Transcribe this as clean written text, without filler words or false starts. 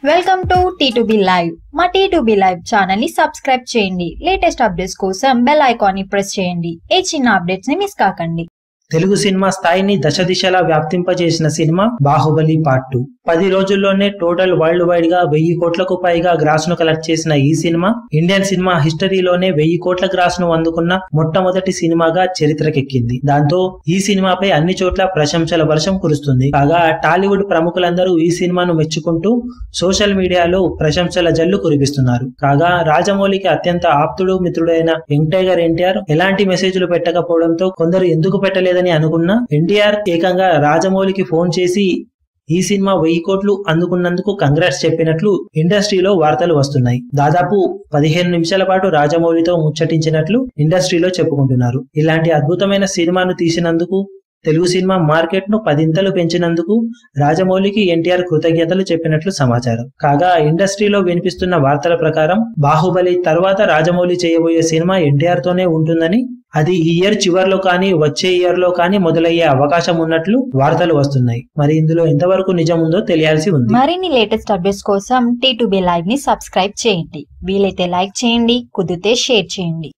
Welcome to T2B live. మా T2B live channel ని subscribe చేయండి. లేటెస్ట్ అప్డేట్స్ కోసం బెల్ ఐకాన్ ని ప్రెస్ చేయండి. ఏ చిన్న అప్డేట్స్ ని మిస్ కాకండి. తెలుగు సినిమా స్థాయిని దశ దిశలా వ్యాప్తింపజేసిన సినిమా బాహుబలి పార్ట్ 2. 10 రోజుల్లోనే టోటల్ వరల్డ్ వైడ్ గా 1000 కోట్లకు పైగా గ్రాస్ ను కలెక్ట్ చేసిన ఈ సినిమా ఇండియన్ సినిమా హిస్టరీలోనే 1000 కోట్ల గ్రాస్ ను అందుకున్న మొట్టమొదటి సినిమాగా చరిత్రకెక్కింది. దాంతో ఈ సినిమాపై అన్ని చోట్ల ప్రశంసల వర్షం కురుస్తుంది. కాగా టాలీవుడ్ ప్రముఖులందరూ ఈ సినిమాను మెచ్చుకుంటూ సోషల్ మీడియాలో ప్రశంసల జల్లు కురిపిస్తున్నారు. కాగా రాజమౌళికి అత్యంత ఆప్తుడు మిత్రుడైన యంగ్ టైగర్ ఎన్టీఆర్ ఎలాంటి మెసేజ్లు పెట్టకపోవడంతో కొందరు ఎందుకు పెట్టలేదని అనుకున్నా ఎన్టీఆర్ ఏకంగా రాజమౌళికి ఫోన్ చేసి ఈ సినిమా 1000 కోట్లు అందుకున్నందుకు కంగ్రాట్స్ చెప్పినట్లు ఇండస్ట్రీలో వార్తలు వస్తున్నాయి. దాదాపు 15 నిమిషాల పాటు రాజమౌళితో ముచ్చటించినట్లు ఇండస్ట్రీలో చెప్పుకుంటున్నారు. ఇలాంటి అద్భుతమైన సినిమాను తీసినందుకు, తెలుగు సినిమా మార్కెట్ ను 10 పెంచినందుకు రాజమౌళికి ఎన్టీఆర్ కృతజ్ఞతలు చెప్పినట్లు సమాచారం. కాగా ఇండస్ట్రీలో వినిపిస్తున్న వార్తల ప్రకారం బాహుబలి తర్వాత రాజమౌళి చేయబోయే సినిమా ఎన్టీఆర్ తోనే ఉంటుందని, అది ఈ ఇయర్ చివర్లో కానీ వచ్చే ఇయర్ లో కానీ మొదలయ్యే అవకాశం ఉన్నట్లు వార్తలు వస్తున్నాయి. మరి ఇందులో ఎంతవరకు నిజం ఉందో తెలియాల్సి ఉంది. మరిన్ని లేటెస్ట్ అప్డేట్స్ కోసం T2B లైవ్ ని సబ్స్క్రైబ్ చేయండి. వీలైతే లైక్ చేయండి, కుదిరితే షేర్ చేయండి.